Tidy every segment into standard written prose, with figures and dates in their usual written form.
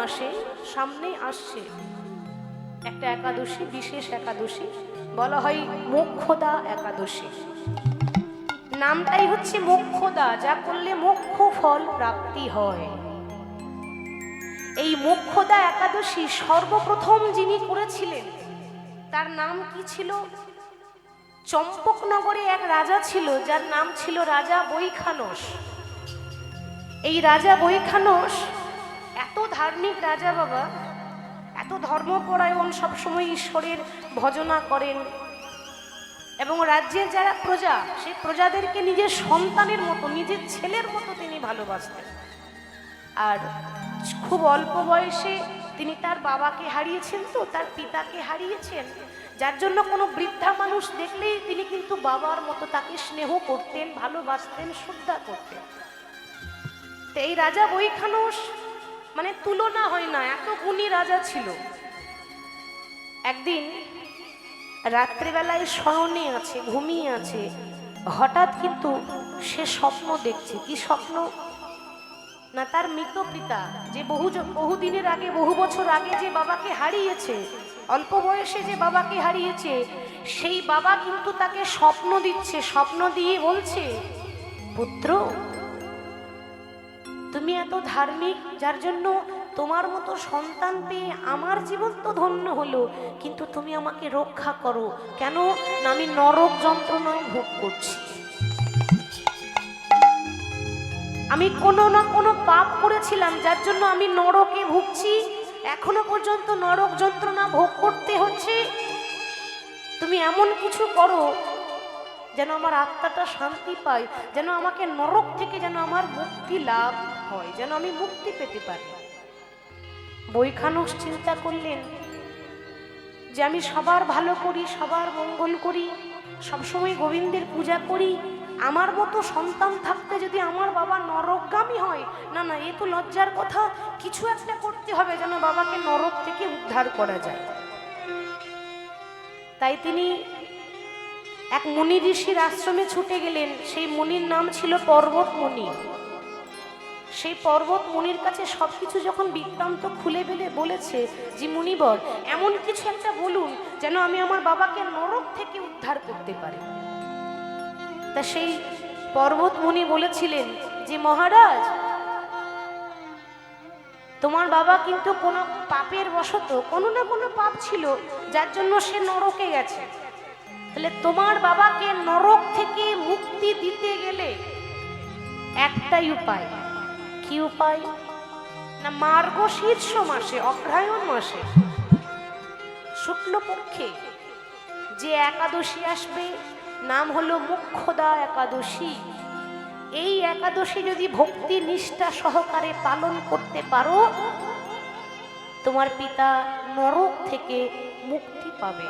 মাসে সামনে আসছে একটা একাদশী, বিশেষ একাদশী, বলা হয় মোক্ষদা একাদশী। নামটাই হচ্ছে মোক্ষদা, যা করলে মোক্ষ ফল প্রাপ্তি হয়। এই মোক্ষদা একাদশী সর্বপ্রথম যিনি করেছিলেন তার নাম কি ছিল? চম্পকনগরে এক রাজা ছিল, যার নাম ছিল রাজা বৈখানস। এই রাজা বৈখানস এত ধার্মিক রাজা বাবা, এত ধর্মপরায়ণ, সবসময় ঈশ্বরের ভজনা করেন, এবং রাজ্যের যারা প্রজা, সেই প্রজাদেরকে নিজের সন্তানের মতো, নিজের ছেলের মতো তিনি ভালোবাসতেন। আর খুব অল্প বয়সে তিনি তার বাবাকে হারিয়েছেন, তো তার পিতাকে হারিয়েছেন, যার জন্য কোনো বৃদ্ধা মানুষ দেখলেই তিনি কিন্তু বাবার মতো তাকে স্নেহ করতেন, ভালোবাসতেন, শ্রদ্ধা করতেন। তো এই রাজা বৈখানস মানে তুলনা হয় না, এত গুণী রাজা ছিল। একদিন রাত্রিবেলায় শয়নে আছে, ঘুমিয়ে আছে, হঠাৎ কিন্তু সে স্বপ্ন দেখছে। কি স্বপ্ন? না, তার মৃত পিতা, যে বহুদিনের আগে, বহু বছর আগে যে বাবাকে হারিয়েছে, অল্প বয়সে যে বাবাকে হারিয়েছে, সেই বাবা কিন্তু তাকে স্বপ্ন দিচ্ছে। স্বপ্ন দিয়ে বলছে, পুত্র, তুমি এত ধার্মিক, যার জন্য তোমার মতো সন্তান পেয়ে আমার জীবন তো ধন্য হলো, কিন্তু তুমি আমাকে রক্ষা করো। কেন না, আমি নরক যন্ত্রণায় ভোগ করছি। আমি কোনো না কোনো পাপ করেছিলাম, যার জন্য আমি নরকে ভুগছি, এখনো পর্যন্ত নরক যন্ত্রণা ভোগ করতে হচ্ছে। তুমি এমন কিছু করো যেন আমার আত্মাটা শান্তি পায়, যেন আমাকে নরক থেকে যেন আমার মুক্তি লাভ হয়, যেন আমি মুক্তি পেতে পারি। বৈখানস চিন্তা করলেন যে আমি সবার ভালো করি, সবার মঙ্গল করি, সবসময় গোবিন্দের পূজা করি, আমার মতো সন্তান থাকতে যদি আমার বাবা নরকগামী হয়, না না, এ তো লজ্জার কথা। কিছু একটা করতে হবে যেন বাবাকে নরক থেকে উদ্ধার করা যায়। তাই তিনি এক মুনি ঋষির আশ্রমে ছুটে গেলেন। সেই মুনির নাম ছিল পর্বত মুনি। সেই পর্বত মুনির কাছে সবকিছু যখন বৃত্তান্ত খুলে বলেছে, যে মুনিবর, এমন কিছু একটা বলুন যেন আমি আমার বাবাকে নরক থেকে উদ্ধার করতে পারি। তা সেই পর্বত মুনি বলেছিলেন যে, মহারাজ, তোমার বাবা কিন্তু কোনো পাপের বশত, কোনো না কোনো পাপ ছিল, যার জন্য সে নরকে গেছে। তাহলে তোমার বাবাকে নরক থেকে মুক্তি দিতে গেলে একটাই উপায়। কি উপায়? না, মার্গশীর্ষ মাসে, অগ্রহায়ণ মাসে শুক্লপক্ষে যে একাদশী আসবে, নাম হলো মোক্ষদা একাদশী। এই একাদশী যদি ভক্তি নিষ্ঠা সহকারে পালন করতে পারো, তোমার পিতা নরক থেকে মুক্তি পাবে।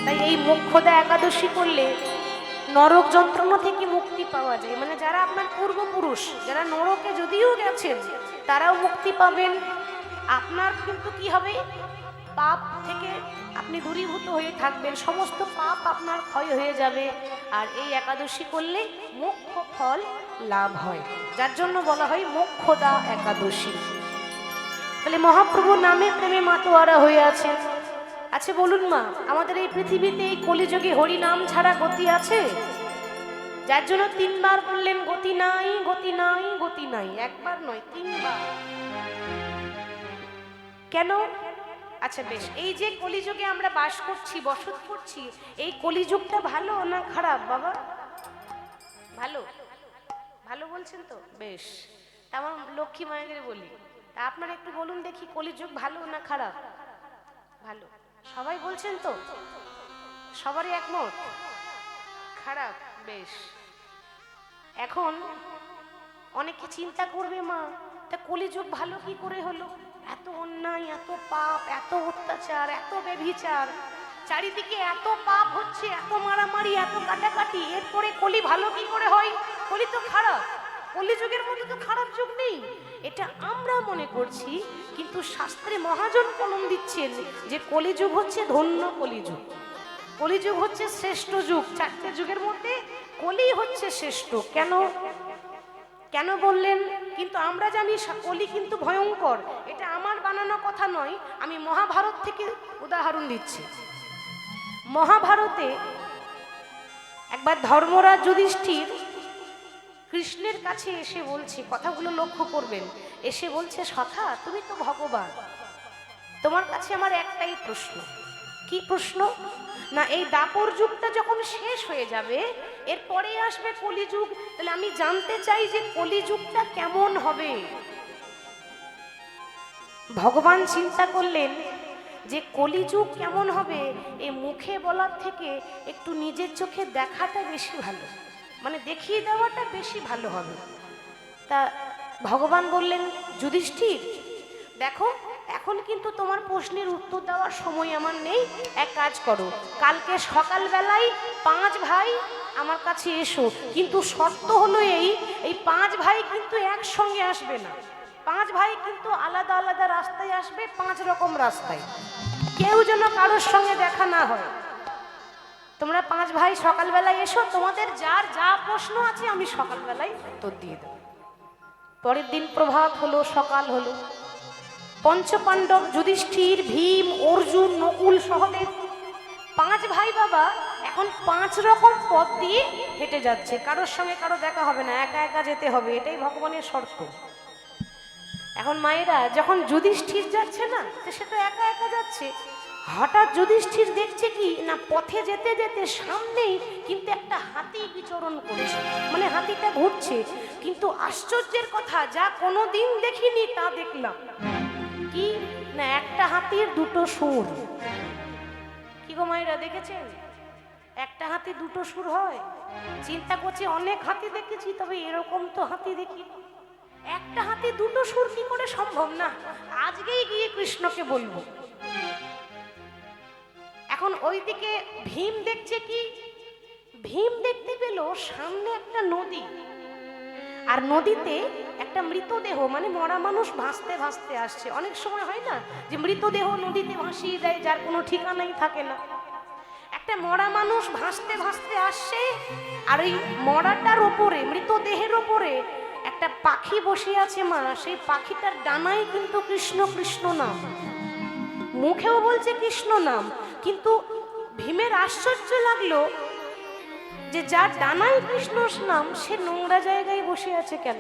তাই এই মোক্ষদা একাদশী করলে নরক যন্ত্রণা থেকে মুক্তি পাওয়া যায়। মানে যারা আপনার পূর্বপুরুষ, যারা নরকে যদিও গেছেন, তারাও মুক্তি পাবেন। আপনার কিন্তু কি হবে? পাপ থেকে আপনি দূরীভূত হয়ে থাকবেন, সমস্ত পাপ আপনার ক্ষয় হয়ে যাবে। আর এই একাদশী করলে মোক্ষ ফল লাভ হয়, যার জন্য বলা হয় মোক্ষদা একাদশী। তাহলে মহাপ্রভুর নামে প্রেমে মাতোয়ারা হয়ে আছে। আচ্ছা বলুন মা, আমাদের এই পৃথিবীতে এই কলিযুগে হরি নাম ছাড়া গতি আছে? যার জন্য তিনবার বললেন, গতি নাই, গতি নাই, গতি নাই। একবার নয়, তিনবার। কেন? আচ্ছা বেশ, এই যে কলিযুগে আমরা বাস করছি, বসত করছি, এই কলিযুগটা ভালো না খারাপ বাবা? ভালো। ভালো বলছেন তো? বেশ, আমার লক্ষ্মী মায়েদের বলি, তা আপনারা একটু বলুন দেখি, কলিযুগ ভালো না খারাপ? ভালো। সবাই বলছেন তো? সবারই একমত? খারাপ। বেশ, এখন অনেকে চিন্তা করবে, মা, তা কলিযুগ ভালো কি করে হলো? এত অন্যায়, এত পাপ, এত অত্যাচার, এত ব্যভিচার, চারিদিকে এত পাপ হচ্ছে, এত মারামারি, এত কাটাকাটি, এরপরে কলি ভালো কি করে হয়? কলি তো খারাপ। কলিযুগের মধ্যে তো খারাপ যুগ নেই, এটা আমরা মনে করছি, কিন্তু শাস্ত্রে মহাজন কলম দিচ্ছেন যে কলিযুগ হচ্ছে ধন্য কলিযুগ। কলিযুগ হচ্ছে শ্রেষ্ঠ যুগ। চারটে যুগের মধ্যে কলি হচ্ছে শ্রেষ্ঠ। কেন? কেন বললেন? কিন্তু আমরা জানি কলি কিন্তু ভয়ঙ্কর। এটা আমার বানানো কথা নয়, আমি মহাভারত থেকে উদাহরণ দিচ্ছি। মহাভারতে একবার ধর্মরাজ যুধিষ্ঠির কৃষ্ণের কাছে এসে বলছে, কথাগুলো লক্ষ্য করবেন, এসে বলছে, সখা তুমি তো ভগবান, তোমার কাছে আমার একটাই প্রশ্ন। কি প্রশ্ন? না, এই দাপর যুগটা যখন শেষ হয়ে যাবে, এরপরে আসবে কলিযুগ, তাহলে আমি জানতে চাই যে কলিযুগটা কেমন হবে। ভগবান চিন্তা করলেন যে কলিযুগ কেমন হবে এই মুখে বলার থেকে একটু নিজের চোখে দেখাটা বেশি ভালো, মানে দেখিয়ে দেওয়াটা বেশি ভালো হবে। তা ভগবান বললেন, যুধিষ্ঠির দেখো, এখন কিন্তু তোমার প্রশ্নের উত্তর দেওয়ার সময় আমার নেই। এক কাজ করো, কালকে সকালবেলায় 5 ভাই আমার কাছে এসো, কিন্তু শর্ত হলো এই 5 ভাই কিন্তু একসঙ্গে আসবে না। 5 ভাই কিন্তু আলাদা আলাদা রাস্তায় আসবে, 5 রকম রাস্তায়, কেউ যেন কারোর সঙ্গে দেখা না হয়। তোমরা 5 ভাই সকালবেলায় এসো, তোমাদের যার যা প্রশ্ন আছে আমি সকালবেলায় উত্তর দিয়ে দেব। পরের দিন প্রভাত হলো, সকাল হলো, পঞ্চপাণ্ডব যুধিষ্ঠির, ভীম, অর্জুন, নকুল, সহদেব 5 ভাই বাবা এখন 5 রকম পথ দিয়ে হেঁটে যাচ্ছে। কারোর সঙ্গে কারো দেখা হবে না, একা একা যেতে হবে, এটাই ভগবানের শর্ত। এখন মায়েরা, যখন যুধিষ্ঠির যাচ্ছে না, তো সে তো একা একা যাচ্ছে, হঠাৎ যুধিষ্ঠির দেখছে কি না, পথে যেতে যেতে সামনেই কিন্তু একটা হাতি বিচরণ করছে, মানে হাতিটা ঘুরছে। কিন্তু আশ্চর্যের কথা, যা কোনোদিন দেখিনি তা দেখলাম। কি না, একটা হাতির 2টো সুর। কি গো মায়েরা, দেখেছেন একটা হাতি 2টো সুর হয়? চিন্তা করছি অনেক হাতি দেখেছি, তবে এরকম তো হাতি দেখি। একটা হাতি 2টো সুর কি করে সম্ভব? না, আজকেই গিয়ে কৃষ্ণকে বলবো। এখন ওইদিকে ভীম দেখছে কি, ভীম দেখতে পেল সামনে একটা নদী, আর নদীতে একটা মৃতদেহ, মানে মরা মানুষ ভাসতে ভাসতে আসছে। অনেক সময় হয় না যে মৃতদেহ নদীতে ভাসিয়ে দেয়, যার কোনো ঠিকানাই থাকে না। একটা মরা মানুষ ভাসতে ভাসতে আসছে, আর ওই মরাটার ওপরে, মৃতদেহের ওপরে একটা পাখি বসে আছে মা। সেই পাখিটার ডানায় কিন্তু কৃষ্ণ কৃষ্ণ নাম, মুখেও বলছে কৃষ্ণ নাম। কিন্তু ভীমের আশ্চর্য লাগলো যে যার ডানায় কৃষ্ণ নাম, সে নোংরা জায়গায় বসে আছে কেন,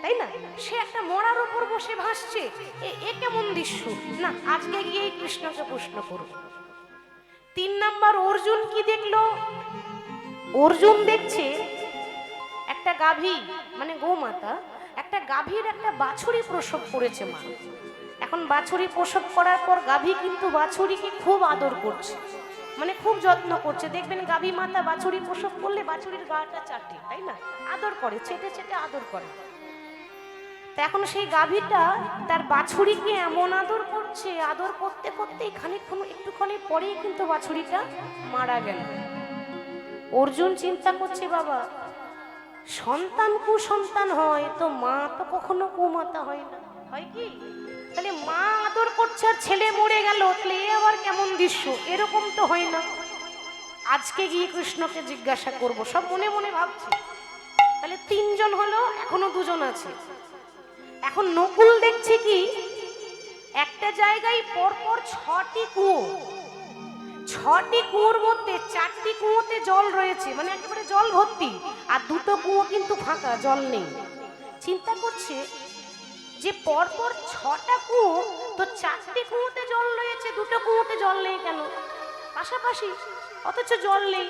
তাই না? সে একটা মরার উপর বসে ভাসছে, এ কেমন দৃশ্য? না, আজকে গিয়ে কৃষ্ণকে প্রশ্ন করব। 3 নাম্বার, অর্জুন কি দেখলো? অর্জুন দেখছে একটা গাভী, মানে গোমাতা, একটা গাভীর একটা বাছুরি প্রসব করেছে মা। এখন বাছুরি প্রসব করার পর গাভী কিন্তু বাছুরিকে খুব আদর করছে, মানে খুব যত্ন করছে। দেখবেন গাভী মাতা বাছুরি প্রসব করলে বাছুরির গাটা চাটে, তাই না? আদর করে, চেটে চেটে আদর করে। তা এখন সেই গাভীটা তার বাছুরিকে এমন আদর করছে, আদর করতে করতে একটুখানি পরেই কিন্তু বাছুরিটা মারা গেল। অর্জুন চিন্তা করছে, বাবা সন্তান কুসন্তান হয়, তো মা তো কখনো কুমাতা হয় না, হয় কি? তাহলে মা আদর করছে আর ছেলে মরে গেল, তাহলে এ আবার কেমন দৃশ্য? এরকম তো হয় না। আজকে গিয়ে কৃষ্ণকে জিজ্ঞাসা করব, সব মনে মনে ভাবছে। তাহলে 3 জন হলো, এখনো 2 জন আছে। এখন নকুল দেখছে কি, একটা জায়গায় পরপর 6টি কুয়ো, 6টি কুয়োর মধ্যে 4টি কুয়োতে জল রয়েছে, মানে একেবারে জল ভর্তি, আর 2টো কুয়ো কিন্তু ফাঁকা, জল নেই। চিন্তা করছে যে পরপর 6টা কুয়ো, তো 4টি কুয়োতে জল রয়েছে, 2টো কুয়োতে জল নেই কেন পাশাপাশি, অথচ জল নেই?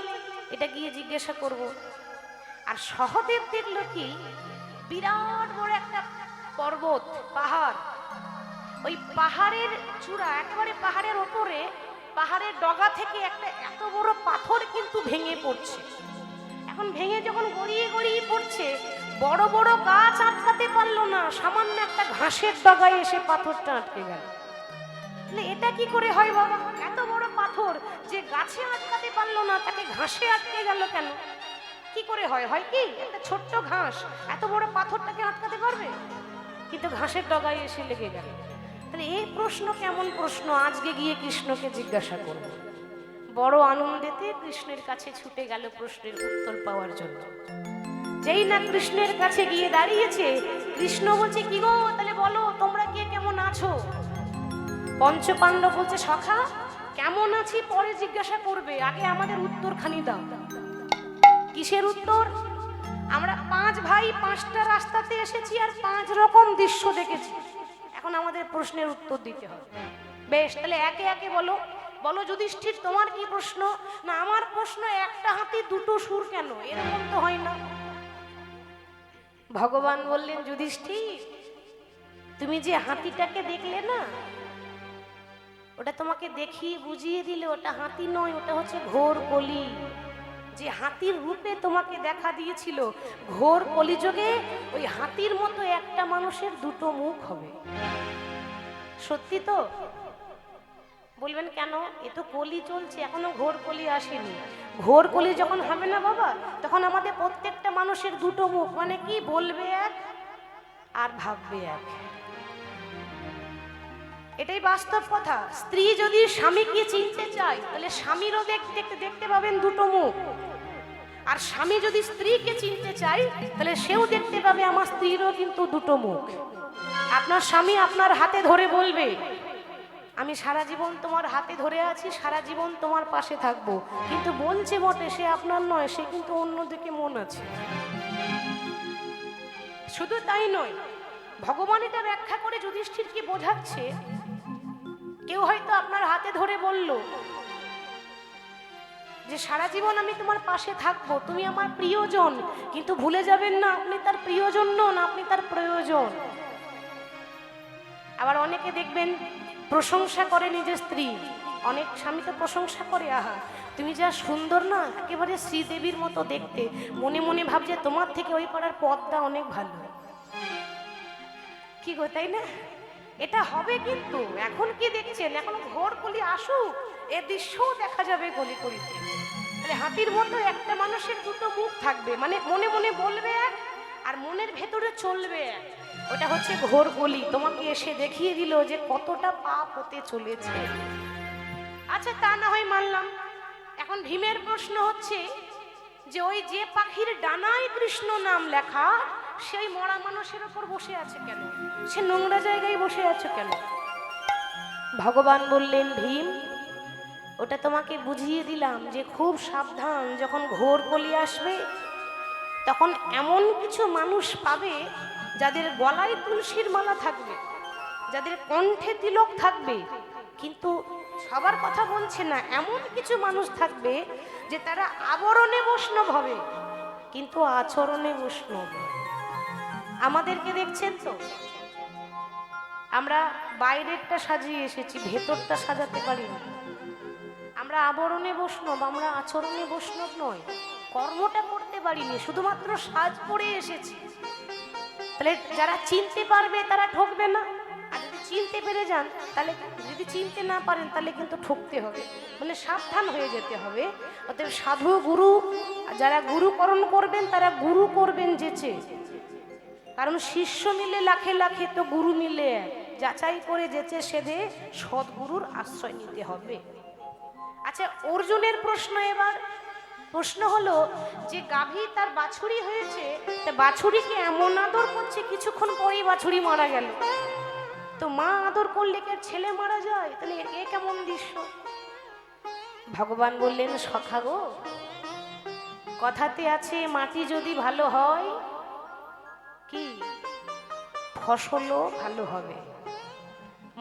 এটা গিয়ে জিজ্ঞাসা করব। আর সহদেব দেখলো কি, বিরাট বড় একটা পর্বত, পাহাড়, ওই পাহাড়ের চূড়া, একেবারে পাহাড়ের ওপরে, পাহাড়ের ডগা থেকে একটা এত বড় পাথর কিন্তু ভেঙে পড়ছে। এখন ভেঙে যখন গড়িয়ে গড়িয়ে পড়ছে, বড় বড় গাছ আটকাতে পারলো না, সামান্য একটা ঘাসের ডগায় এসে পাথরটা আটকে গেল। এটা কি করে হয় বাবা? এত বড় পাথর যে গাছে আটকাতে পারলো না, তাকে ঘাসে আটকে গেল কেন? কি করে হয়? হয় কি, একটা ছোট্ট ঘাস এত বড় পাথরটাকে আটকাতে পারবে? কিন্তু ঘাসের ডগায় এসে লেগে গেল। তাহলে এই প্রশ্ন কেমন প্রশ্ন? আজকে গিয়ে কৃষ্ণকে জিজ্ঞাসা করব। বড় আনন্দেতে কৃষ্ণের কাছে ছুটে গেল প্রশ্নের উত্তর পাওয়ার জন্য। যেই না কৃষ্ণের কাছে গিয়ে দাঁড়িয়েছে, কৃষ্ণ বলছে কি গো তাহলে বলো তোমরা কে কেমন আছো? পঞ্চপাণ্ডব বলছে সখা কেমন আছি পরে জিজ্ঞাসা করবে, আগে আমাদের উত্তরখানি দাও। কিসের উত্তর? আমরা 5 ভাই 5টা রাস্তাতে এসেছি আর 5 রকম দৃশ্য দেখেছি, এখন আমাদের প্রশ্নের উত্তর দিতে হবে। বেশ, তাহলে একে একে বলো। বলো যুধিষ্ঠির তোমার কি প্রশ্ন? না আমার প্রশ্ন একটা হাতি দুটো সুর কেন, এরকম তো হয় না। ভগবান বললেন যুধিষ্ঠির তুমি যে হাতিটাকে দেখলে না, ওটা তোমাকে দেখিয়ে বুঝিয়ে দিলে ওটা হাতি নয়, ওটা হচ্ছে ঘোর কলি। যে হাতির রূপে তোমাকে দেখা দিয়েছিল, ঘোর কলিযুগে ওই হাতির মতো একটা মানুষের দুটো মুখ হবে। সত্যি তো? বলবেন কেন? এ তো কলি চলছে, এখনো ঘোর কলি আসেনি। ঘোর কলি যখন হবে না বাবা, তখন আমাদের প্রত্যেকটা মানুষের দুটো মুখ, মানে কি বলবে এক আর ভাববে এক। এটাই বাস্তব কথা। স্ত্রী যদি স্বামীকে চিনতে চায় তাহলে স্বামীরও দেখতে পাবেন দুটো মুখ, আর স্বামী যদি স্ত্রীকে চিনতে চায় তাহলে সেও দেখতে পাবে আমার স্ত্রীরও কিন্তু দুটো মুখ। আপনার স্বামী আপনার হাতে ধরে বলবে আমি সারা জীবন তোমার হাতে ধরে আছি, সারা জীবন তোমার পাশে থাকবো, কিন্তু বলছে বটে সে আপনার নয়, সে কিন্তু অন্যদিকে মন আছে। শুধু তাই নয়, ভগবান এটা ব্যাখ্যা করে যুধিষ্ঠিরকে বোঝাচ্ছে, কেউ হয়তো আপনার হাতে ধরে বলল যে সারা জীবন আমি তোমার পাশে থাকবো, তুমি আমার প্রিয়জন, কিন্তু ভুলে যাবেন না আপনি তার প্রিয়জন নন, আপনি তার প্রয়োজন। আবার অনেকে দেখবেন প্রশংসা করে নিজের স্ত্রী, অনেক স্বামী তো প্রশংসা করে, আহা তুমি যা সুন্দর না, একেবারে শ্রীদেবীর মতো দেখতে, মনে মনে ভাবছে তোমার থেকে ওই পাড়ার পদ্মা অনেক ভালো। কি গো, তাই না? এটা হবে, কিন্তু এখন কি দেখছেন, এখন ঘোর কলি আসুক, এ দৃশ্যও দেখা যাবে কলি কলিতে। তাহলে হাতির মতো একটা মানুষের দুটো মুখ থাকবে, মানে মনে মনে বলবে এক আর মনের ভেতরে চলবে এক। ওটা হচ্ছে ঘোর কলি, তোমাকে এসে দেখিয়ে দিল যে কতটা পাপ হতে চলেছে। আচ্ছা তা না হয় মানলাম। এখন ভীমের প্রশ্ন হচ্ছে যে ওই যে পাখির ডানায় কৃষ্ণ নাম লেখা, সেই মরা মানুষের ওপর বসে আছে কেন? সে নোংরা জায়গায় বসে আছে কেন? ভগবান বললেন ভীম ওটা তোমাকে বুঝিয়ে দিলাম যে খুব সাবধান, যখন ঘোর কলি আসবে তখন এমন কিছু মানুষ পাবে যাদের গলায় তুলসীর মালা থাকবে, যাদের কণ্ঠে তিলক থাকবে, কিন্তু সবার কথা বলছে না, এমন কিছু মানুষ থাকবে যে তারা আবরণে বৈষ্ণব হবে কিন্তু আচরণে বৈষ্ণব। আমাদেরকে দেখছেন তো, আমরা বাইরেরটা সাজিয়ে এসেছি, ভেতরটা সাজাতে পারি না। আমরা আবরণে বৈষ্ণব, আমরা আচরণে বৈষ্ণব নয়, কর্মটা করতে পারিনি, শুধুমাত্র সাজ পরে এসেছি। তাহলে যারা চিনতে পারবে তারা ঠকবে না, আর যদি চিনতে পেরে যান তাহলে, যদি চিনতে না পারেন তাহলে কিন্তু ঠকতে হবে, মানে সাবধান হয়ে যেতে হবে। অতএব সাধু গুরু যারা গুরুকরণ করবেন তারা গুরু করবেন যেচে, কারণ শিষ্য মিলে লাখে লাখে তো গুরু মিলে এক, যাচাই করে যেচে সেদে সদ্গুরুর আশ্রয় নিতে হবে। আচ্ছা অর্জুনের প্রশ্ন, এবার প্রশ্ন হলো যে গাভী তার বাছুরি হয়েছে, তা বাছুরিকে এমন আদর করছে কিছুক্ষণ পরেই বাছুরি মারা গেল, তো মা আদর করলে কি ছেলে মারা যায়? তাহলে এ কেমন দৃশ্য? ভগবান বললেন সখা গো, কথাতে আছে মাটি যদি ভালো হয় কি ফসলও ভালো হবে।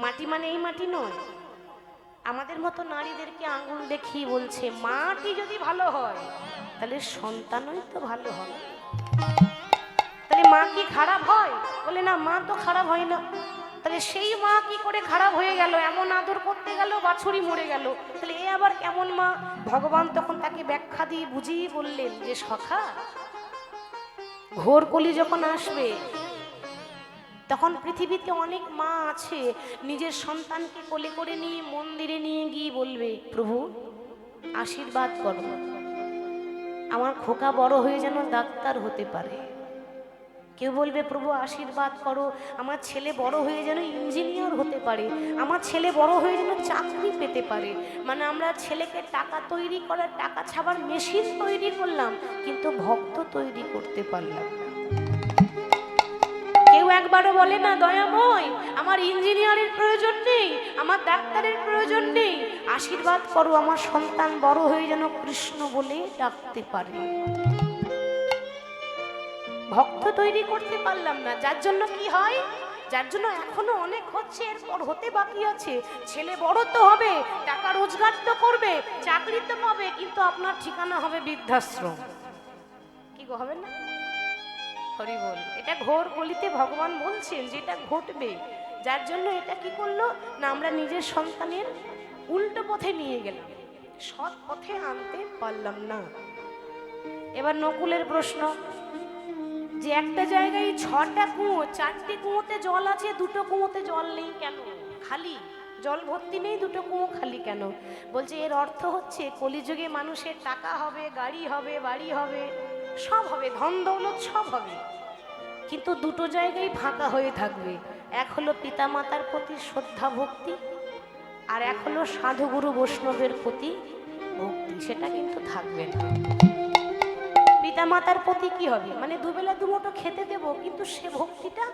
মাটি মানে এই মাটি নয়, আমাদের মতো নারীদেরকে আঙ্গুল দেখিয়ে বলছে মাটি যদি ভালো হয় তাহলে সন্তানই তো ভালো হবে। তাহলে মা কি খারাপ হয়? বলে না, মা তো খারাপ হয় না। তাহলে সেই মা কি করে খারাপ হয়ে গেল? এমন আদর করতে গেল বাছুরি মরে গেল, তাহলে এ আবার কেমন মা? ভগবান তখন তাকে ব্যাখ্যা দিয়ে বুঝিয়ে বললেন যে সখা, ঘোর কলি যখন আসবে তখন পৃথিবীতে অনেক মা আছে নিজের সন্তানকে কোলে করে নিয়ে মন্দিরে নিয়ে গিয়ে বলবে প্রভু আশীর্বাদ করো, আমার খোকা বড় হয়ে যেন ডাক্তার হতে পারে। কেউ বলবে প্রভু আশীর্বাদ করো, আমার ছেলে বড় হয়ে যেন ইঞ্জিনিয়ার হতে পারে, আমার ছেলে বড় হয়ে যেন চাকরি পেতে পারে। মানে আমরা ছেলেকে টাকা তৈরি করার, টাকা ছাপার মেশিন তৈরি করলাম, কিন্তু ভক্ত তৈরি করতে পারলাম না। কেউ একবারও বলে না দয়াময় আমার ইঞ্জিনিয়ারের প্রয়োজন নেই, আমার ডাক্তারের প্রয়োজন নেই, আশীর্বাদ করো আমার সন্তান বড় হয়ে যেন কৃষ্ণ বলে ডাকতে পারে। ভক্ত তৈরি করতে পারলাম না, যার জন্য কি হয়, যার জন্য এখনো অনেক হচ্ছে, এরপর হতে বাকি আছে। ছেলে বড় তো হবে, টাকা রোজগার তো করবে, চাকরি তো পাবে, কিন্তু আপনার ঠিকানা হবে বৃদ্ধাশ্রম। কি গো, হবে না? হরি বল। এটা ঘোর কলিতে ভগবান বলছেন যে এটা ঘটবে। যার জন্য এটা কি করলো না, আমরা নিজের সন্তানের উল্টো পথে নিয়ে গেলাম, সৎ পথে আনতে পারলাম না। এবার নকুলের প্রশ্ন যে একটা জায়গায় 6টা কুয়ো, 4টে কুয়োতে জল আছে, 2টো কুয়োতে জল নেই কেন, খালি জল ভর্তি নেই, 2টো কুয়ো খালি কেন? বলছে এর অর্থ হচ্ছে কলিযুগে মানুষের টাকা হবে, গাড়ি হবে, বাড়ি হবে, সব হবে, ধন দৌলত সব হবে, কিন্তু 2টো জায়গায় ফাঁকা হয়ে থাকবে। এক হলো পিতামাতার প্রতি শ্রদ্ধা ভক্তি, আর এক হলো সাধুগুরু বৈষ্ণবের প্রতি ভক্তি, সেটা কিন্তু থাকবে না। পিতামাতার প্রতি কি হবে, মানে দুবেলা দুমুঠো খেতে দেব, কিন্তু সে ভক্তিটা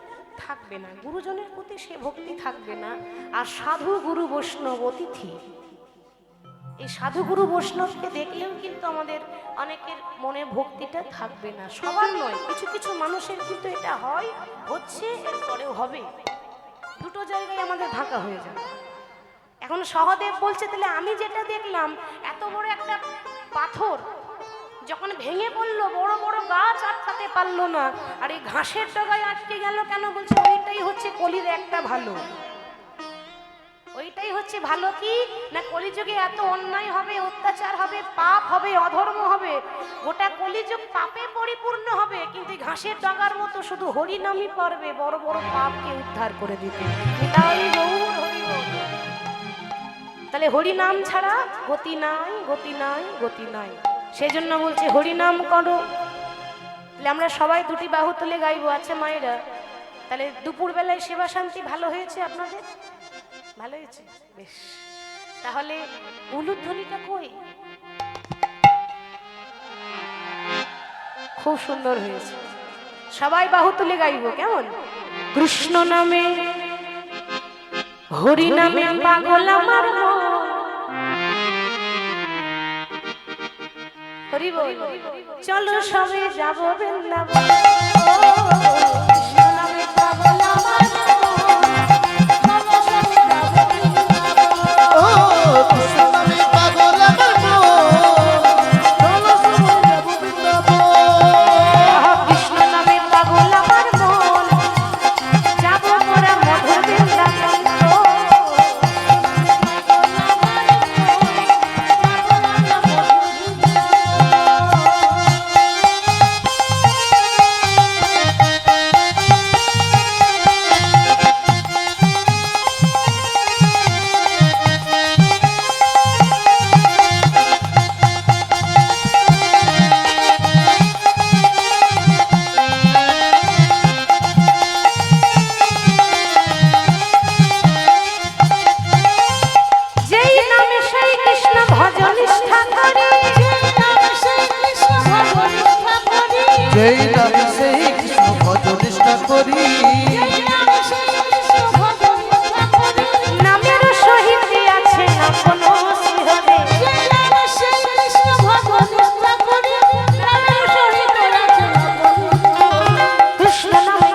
থাকবে না, গুরুজনের প্রতি সে ভক্তি থাকবে না। আর সাধু গুরু বৈষ্ণব অতিথি, এই সাধু গুরু বৈষ্ণবকে দেখলেও কিন্তু আমাদের অনেকের মনে ভক্তিটা থাকবে না, সবার নয়, কিছু কিছু মানুষের কিন্তু এটা হয়, হচ্ছে, এরপরেও হবে। 2টো জায়গায় আমাদের ঢাকা হয়ে যাবে। এখন সহদেব বলছে তাহলে আমি যেটা দেখলাম, এত বড় একটা পাথর যখন ভেঙে পড়লো, বড় বড় গাছ আটকাতে পারলো না, আর এই ঘাসের ডগায় আটকে গেল কেন? বলছে ওইটাই হচ্ছে কলির একটা ভালো, ওইটাই হচ্ছে ভালো। কি না, কলিযুগে এত অন্যায় হবে, অত্যাচার হবে, পাপ হবে, অধর্ম হবে, গোটা কলিযুগ পাপে পরিপূর্ণ হবে, কিন্তু ঘাসের ডগার মতো শুধু হরিনামই পারবে বড় বড় পাপকে উদ্ধার করে দিতে। তাই গৌর হরি বল। তাহলে হরিনাম ছাড়া গতি নাই, গতি নাই, গতি নাই। সেজন্য বলছে হরিনাম করো। তাহলে আমরা সবাই 2টি বাহু তুলে গাইবো। আচ্ছা মায়েরা, তাহলে দুপুর বেলায় সেবা শান্তি ভালো হয়েছে আপনাদের? ভালো হয়েছে, বেশ। তাহলে উলুধ্বনিটা কই? খুব সুন্দর হয়েছে, সবাই বাহু তুলে গাইবো, কেমন? কৃষ্ণ নামে হরি নামে পাগল আমার মন। হরি বল। চলো সবে যাব বৃন্দাবন, কৃষ্ণ নামে পাগল আমার মন। চলো সবে যাব বৃন্দাবন, ও কৃষ্ণ নামে পাগল আমার মন। চলো সবে যাব বৃন্দাবন। কৃষ্ণ নামে পাগল আমার মন, যাব মোরা মধুর বৃন্দাবন। যেই নামে সেই কৃষ্ণ ভজ নিষ্ঠা করি, নামের সহিত আছে আপন শিহরে। কৃষ্ণ নামে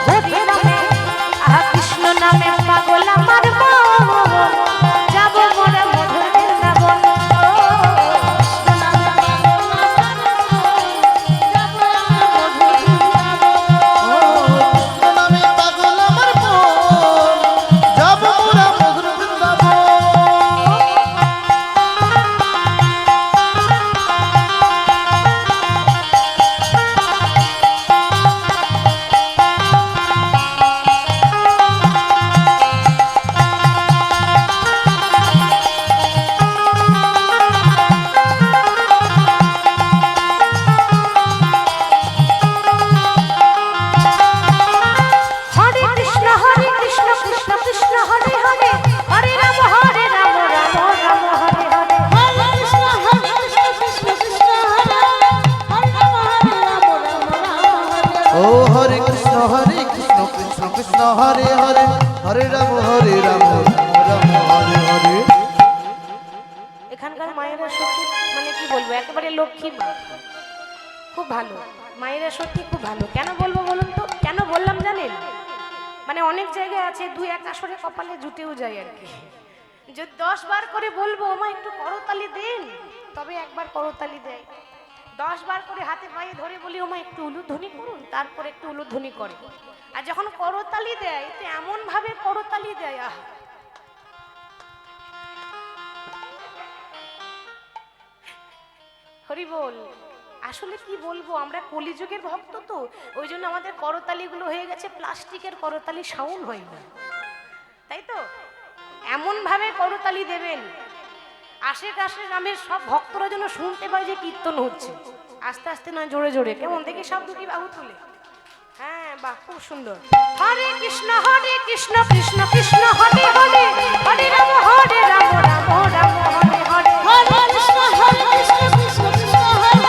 হরি নামে, আহা কৃষ্ণ নামে পাগল আমার মন, যাব মোরা মধুর বৃন্দাবন। হরে হরে রাম হরে রাম রাম হরে হরে। এখানকার মায়েরা সত্যি মানে কি বলবো, একেবারে লক্ষ্মী মা, খুব ভালো মায়েরা, সত্যি খুব ভালো। কেন বলবো বলুন তো, কেন বললাম জানেন? মানে অনেক জায়গায় আছে দুই এক আসরে কপালে জুটেও যায় আর কি। যদি 10 বার করে বলবো মা একটু করতালি দেন, তবে একবার করতালি দেয়। 10 বার করে হাতে পায়ে ধরে বলি ওমা একটু উলুধ্বনি করুন, তারপর একটু উলুধ্বনি করে। আর যখন করতালি দেয় তো এমন ভাবে করতালি দেয়, আহ হরি বল। আসলে কি বলবো, আমরা কলিযুগের ভক্ত তো, ওই জন্য আমাদের করতালিগুলো হয়ে গেছে প্লাস্টিকের করতালি, সাউন্ড হয় না, তাই তো? এমন ভাবে করতালি দেবেন আশেপাশে গ্রামের সব ভক্তরা যেন শুনতে পায় যে কীর্তন হচ্ছে। আস্তে আস্তে না, জোরে জোরে, কেমন দেখি সব দুটি বাহু তুলে। হ্যাঁ বাহ, খুব সুন্দর। হরে কৃষ্ণ কৃষ্ণ কৃষ্ণ হরে হরে, হরে রাম রাম রাম হরে হরে। হরে কৃষ্ণ কৃষ্ণ কৃষ্ণ হরে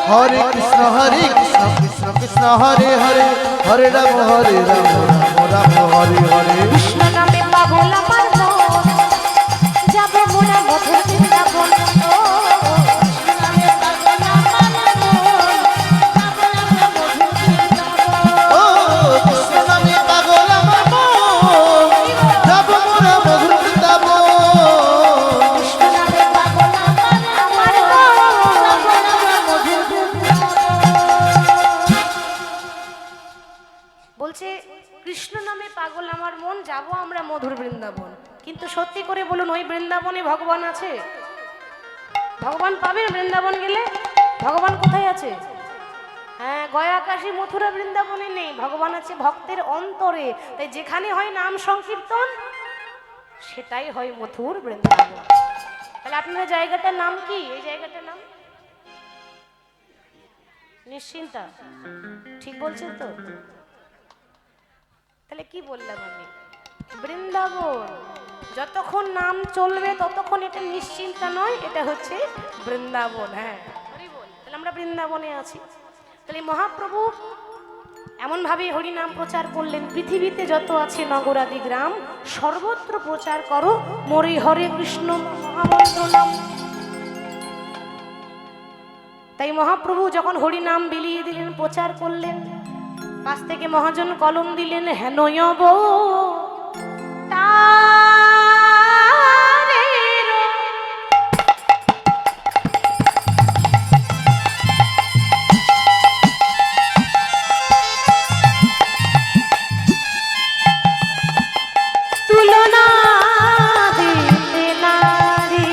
হরে রাম হরে কৃষ্ণ কৃষ্ণ কৃষ্ণ হরে হরে, হরে রাম রাম হরে হরে। কৃষ্ণ নামে পাগল আমার মন, যাবে মোরা মধুর বৃন্দাবন। ও ও কৃষ্ণ নামে পাগল আমার মন, যাব মোরা মধুর বৃন্দাবন। কৃষ্ণ নামে পাগল আমার বলছে কৃষ্ণ নামে পাগল আমার মন, যাব আমরা মধুর বৃন্দাবন। কিন্তু সত্যি করে বলুন, ওই বৃন্দাবনে ভগবান আছে? ভগবান পাবেন বৃন্দাবন গেলে? ভগবান কোথায় আছে? হ্যাঁ, গয়া কাশী মথুরা বৃন্দাবনে নেই, ভগবান আছে ভক্তের অন্তরে। তাই যেখানে হয় নাম সংকীর্তন সেটাই হয় মথুর বৃন্দাবন। তাহলে আপনার জায়গাটার নাম কি? এই জায়গাটার নাম নিশ্চিন্তা, ঠিক বলছেন তো? তাহলে কি বললাম আমি? বৃন্দাবন। যতক্ষণ নাম চলবে ততক্ষণ এটা নিশ্চিন্তা নয়, এটা হচ্ছে বৃন্দাবন। হ্যাঁ, তাহলে আমরা বৃন্দাবনে আছি। তাহলে মহাপ্রভু এমন ভাবে হরি নাম প্রচার করলেন, পৃথিবীতে যত আছে নগরাদি গ্রাম সর্বত্র প্রচার করো মোরে হরে কৃষ্ণ মহামন্ত্র নাম। তাই মহাপ্রভু যখন হরি নাম বিলিয়ে দিলেন, প্রচার করলেন, পাশ থেকে মহাজন কলম দিলেন, হেনয়ব তুলনা দিতে নারী।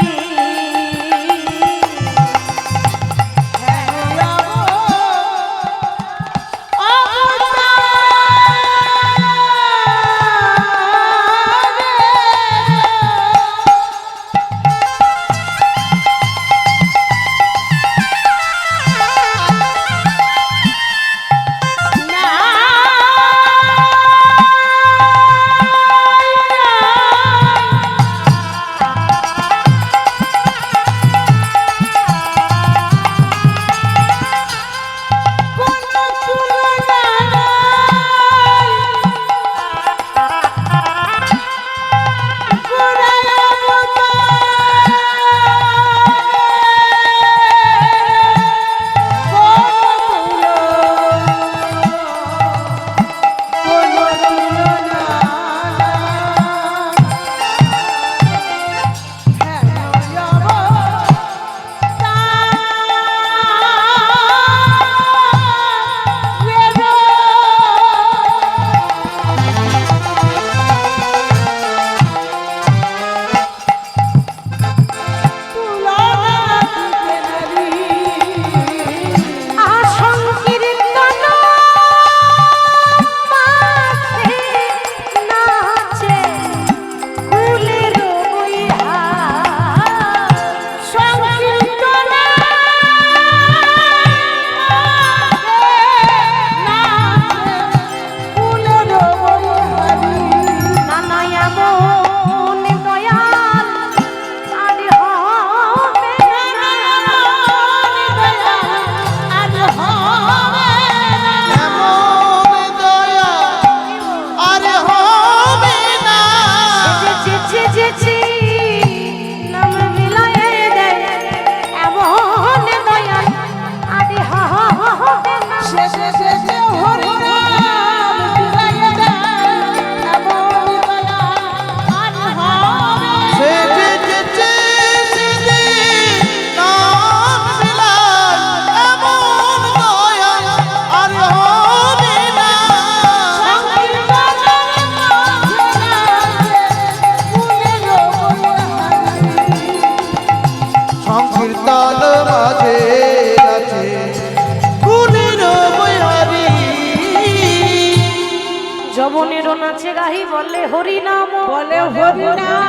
যবনেরও নাচে গাহি বলে হরি নাম, বলে হরি নাম।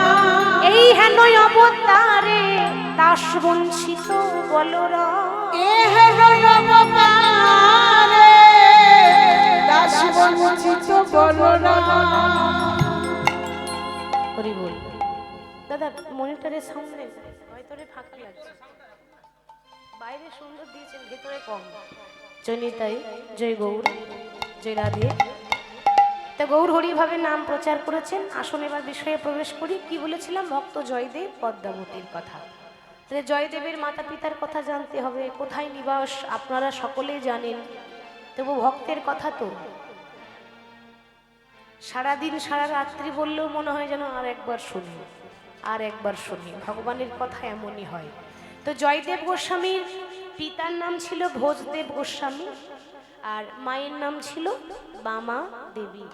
এই হেন অবতারে দাস বঞ্চিত বলরাম। এ হে রববারে দাস বঞ্চিত বলরাম। হরি বল। দাদা মনিটরের সামনে ভেতরে ফাঁকা লাগছে, বাইরে সুন্দর দিয়েছেন ভেতরে কম। জয়নিতাই, জয় গৌর, জয় রাধে। তা গৌর হরিভাবে নাম প্রচার করেছেন। আসুন এবার বিষয়ে প্রবেশ করি। কি বলেছিলাম? ভক্ত জয়দেব পদ্মাবতীর কথা। তাহলে জয়দেবের মাতা পিতার কথা জানতে হবে, কোথায় নিবাস আপনারা সকলেই জানেন, তবু ভক্তের কথা তো সারাদিন সারা রাত্রি বললেও মনে হয় যেন আর একবার শুনি, আর একবার শুনি। ভগবানের কথা এমনই হয়। তো জয়দেব গোস্বামীর পিতার নাম ছিল ভোজদেব গোস্বামী, আর মায়ের নাম ছিল বামা দেবী।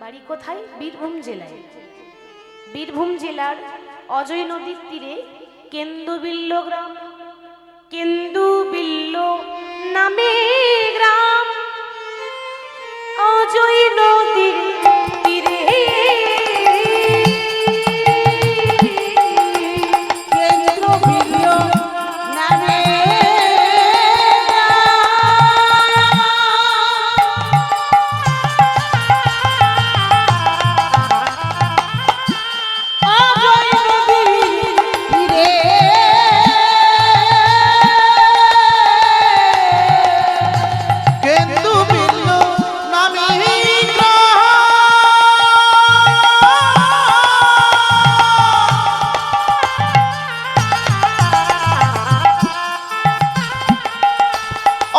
বাড়ি কোথায়? বীরভূম জেলায়। বীরভূম জেলার অজয় নদীর তীরে কেন্দুবিল্ল গ্রাম। কেন্দুবিল্ল নামে গ্রাম, অজয় নদীর তীরে। কেন্দ্রবিন্দু নামে অজয় নদীর তীরে কেন্দু বিল্ল নামে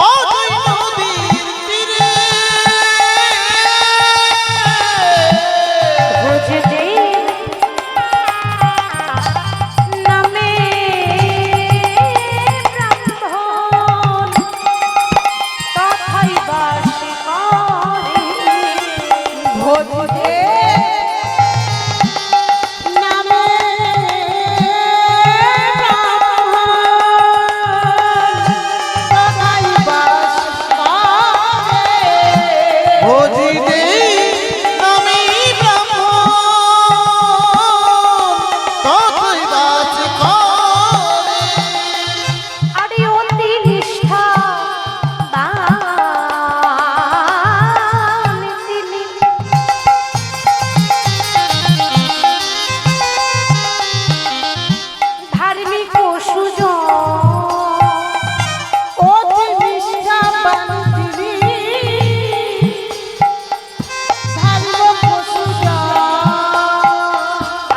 অজয় নদীর তীরে ভোজদেব নামে ব্রাহ্মণ তথায় বাস করে। ভোজদেব নামে ব্রাহ্মণ তথায় বাস করে। ভোজিদে নামে ব্রাহ্মণ ততই বাস করে। আরে অতি নিষ্ঠা তিনি, ধার্মিক ও সুজন, অতি নিষ্ঠাবান তিনি, ধর্ম পশুজন।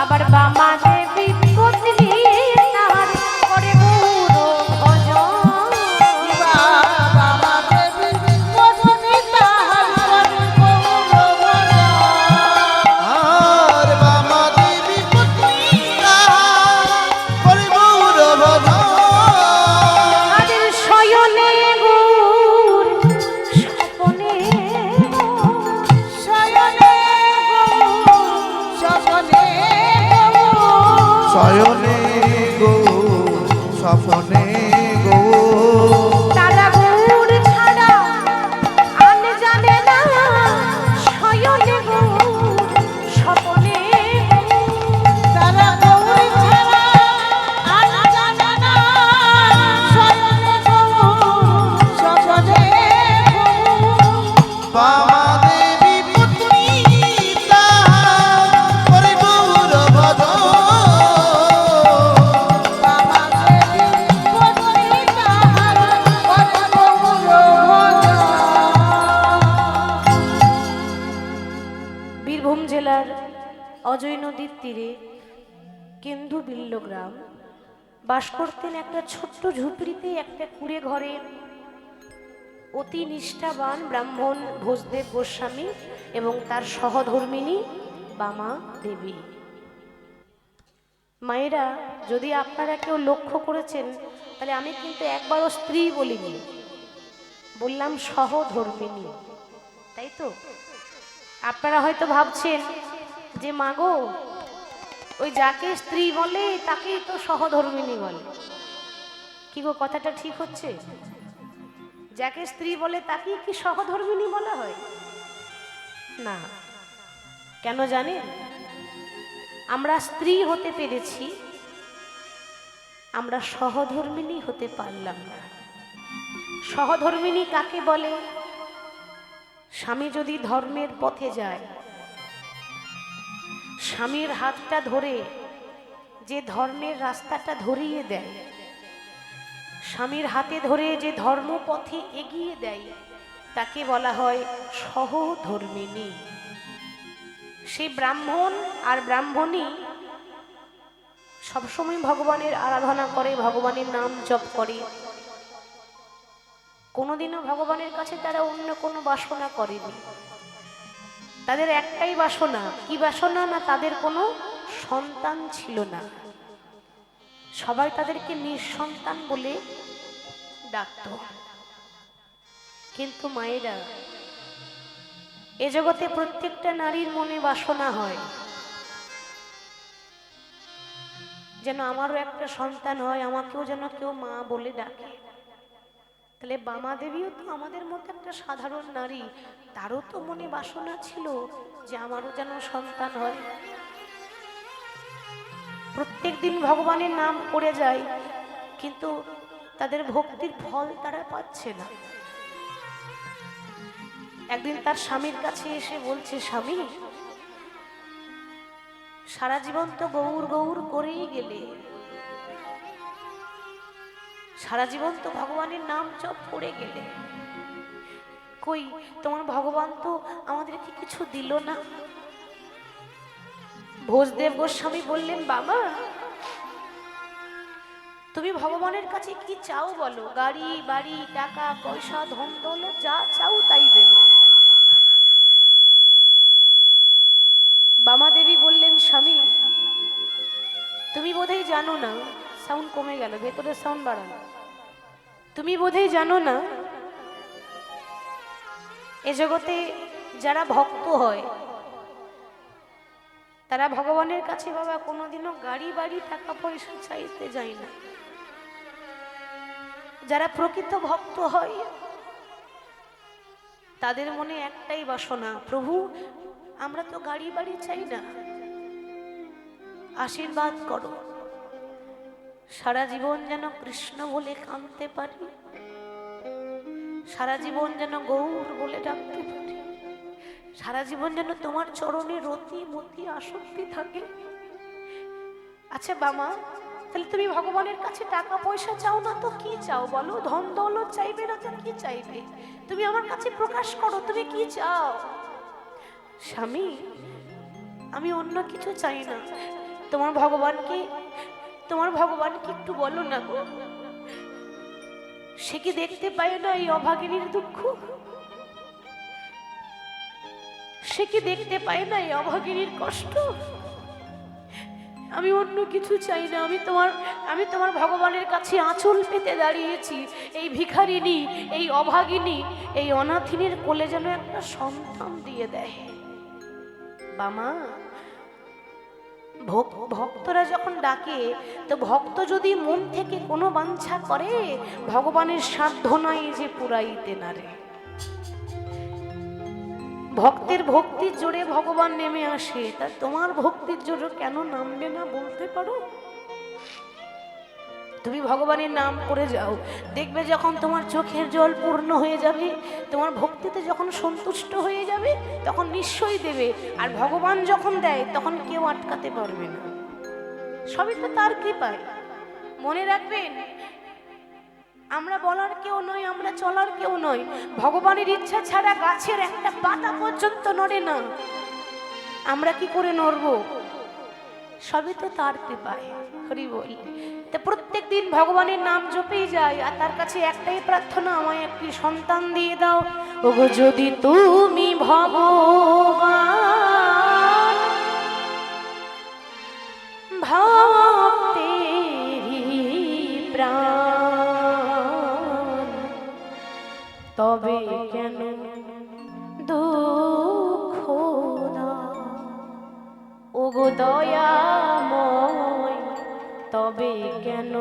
আবার বামা দেবী পত্নী তাহার করে গৌর ভজন। বাবা দেবী পত্নী তাহার করে গৌরবজন। আর বামা দেবী পত্নী তাহার করে গৌর ভজন। আদের শয়নে গৌর স্বপনে গৌর। শয়নে গৌর স্বপনে গৌর। শয়নে গৌর স্বপনে গৌর। তারা গৌর ছাড়া আন জানে না, শয়নে গৌর স্বপনে গৌর। তারা গৌর ছাড়া আর জানে না, শয়নে গৌর স্বপনে গৌর। বামা দেবী পত্নী তাহার করে গৌর ভজন। বাবা দেবী পত্নী তাহার করে গৌরবজন। বীরভূম জেলার অজয় নদীর তীরে কেন্দুবিল্ল গ্রাম। বাস করতেন একটা ছোট্ট ঝুপড়িতে, একটা কুঁড়ে ঘরে অতি নিষ্ঠাবান ব্রাহ্মণ ভোজদেব গোস্বামী এবং তার সহধর্মিণী বামা দেবী। মায়েরা, যদি আপনারা কেউ লক্ষ্য করেছেন, তাহলে আমি কিন্তু একবারও স্ত্রী বলিনি, বললাম সহধর্মিণী, তাই তো? আপনারা হয়তো ভাবছেন যে মাগো, ওই যাকে স্ত্রী বলে তাকেই তো সহধর্মিণী বলে। কি গো, কথাটা ঠিক হচ্ছে? যাকে স্ত্রী বলে তাকেই কি সহধর্মিণী বলা হয়? না, কেন জানেন? আমরা স্ত্রী হতে পেরেছি, আমরা সহধর্মিণী হতে পারলাম না। সহধর্মিণী কাকে বলে? স্বামী যদি ধর্মের পথে যায়, স্বামীর হাতটা ধরে যে ধর্মের রাস্তাটা ধরিয়ে দেয়, স্বামীর হাতে ধরে যে ধর্মপথে এগিয়ে দেয়, তাকে বলা হয় সহধর্মিণী। সেই ব্রাহ্মণ আর ব্রাহ্মণী সবসময় ভগবানের আরাধনা করে, ভগবানের নাম জপ করে। কোনোদিনও ভগবানের কাছে তারা অন্য কোনো বাসনা করেনি। তাদের একটাই বাসনা, কি বাসনা? না তাদের কোনো সন্তান ছিল না। সবাই তাদেরকে নিঃসন্তান বলে ডাকত। কিন্তু মায়েরা, এ জগতে প্রত্যেকটা নারীর মনে বাসনা হয় যেন আমারও একটা সন্তান হয়, আমাকেও যেন কেউ মা বলে ডাকে। তাহলে বামা দেবীও তো আমাদের মতো একটা সাধারণ নারী, তারও তো মনে বাসনা ছিল যে আমারও যেন সন্তান হয়। প্রত্যেক দিন ভগবানের নাম করে যায়, কিন্তু তাদের ভক্তির ফল তারা পাচ্ছে না। একদিন তার স্বামীর কাছে এসে বলছে, স্বামী, সারা জীবন তো গৌর গৌর করেই গেলে, সারা জীবন তো ভগবানের নাম জপ করে গেলে, কই তোমার ভগবান তো আমাদেরকে কিছু দিল না। ভোজদেব গোস্বামী বললেন, বাবা তুমি ভগবানের কাছে কি চাও বলো? গাড়ি বাড়ি টাকা পয়সা ধন দৌলত যা চাও তাই দেবে। বামা দেবী বললেন, স্বামী তুমি বোধহয় জানো না, সাউন্ড কমে গেল, ভেতরে সাউন্ড বাড়ানো। তুমি বোধহয় জানো না, এ জগতে যারা ভক্ত হয় তারা ভগবানের কাছে বাবা কোনোদিনও গাড়ি বাড়ি টাকা পয়সা চাইতে যায় না। যারা প্রকৃত ভক্ত হয় তাদের মনে একটাই বাসনা, প্রভু আমরা তো গাড়ি বাড়ি চাই না, আশীর্বাদ করো, সারা জীবন যেন কৃষ্ণ বলে কাঁদতে পারি, সারা জীবন যেন গৌর বলে ডাকতে পারি, সারা জীবন যেন তোমার চরণে রতি মতি আসক্তি থাকে। আচ্ছা বামা, তাহলে তুমি ভগবানের কাছে টাকা পয়সা চাও না তো কি চাও বলো? ধন দৌলত চাইবে না তো কি চাইবে? তুমি আমার কাছে প্রকাশ করো, তুমি কি চাও? স্বামী আমি অন্য কিছু চাই না, তোমার ভগবানকে একটু বলো না গো, সে কি দেখতে পায় না এই অভাগিনীর দুঃখ? সে কি দেখতে পায় না এই অভাগিনীর কষ্ট? আমি অন্য কিছু চাই না, আমি তোমার ভগবানের কাছে আঁচল পেতে দাঁড়িয়েছি। এই ভিখারিনী, এই অভাগিনী, এই অনাথিনীর কোলে যেন একটা সন্তান দিয়ে দেয়। বামা, ভক্তরা যখন ডাকে, তো ভক্ত যদি মন থেকে কোনো বাঞ্ছা করে, ভগবানের সাধ্য নাই যে পুরাইতে নারে। ভক্তের ভক্তির জোরে ভগবান নেমে আসে, তা তোমার ভক্তির জোরে কেন নামবে না বলতে পারো? তুমি ভগবানের নাম করে যাও, দেখবে যখন তোমার চোখের জল পূর্ণ হয়ে যাবে, তোমার ভক্তিতে যখন সন্তুষ্ট হয়ে যাবে, তখন নিশ্চয়ই দেবে। আর ভগবান যখন দেয় তখন কেউ আটকাতে পারবে না, সবই তো তার কৃপায়। মনে রাখবেন, আমরা বলার কেউ নই, আমরা চলার কেউ নই। ভগবানের ইচ্ছা ছাড়া গাছের একটা পাতা পর্যন্ত নড়ে না, আমরা কি করে নড়বো? সবই তো তার কৃপায়। হরি বল। তা প্রত্যেক দিন ভগবানের নাম জপেই যায়, আর তার কাছে একটাই প্রার্থনা, আমায় একটি সন্তান দিয়ে দাও। ওগো যদি তুমি ভগবান ভক্তেরি প্রাণ, তবে কেন দুঃখ দাও? ওগো দয়াময়, তবে কেন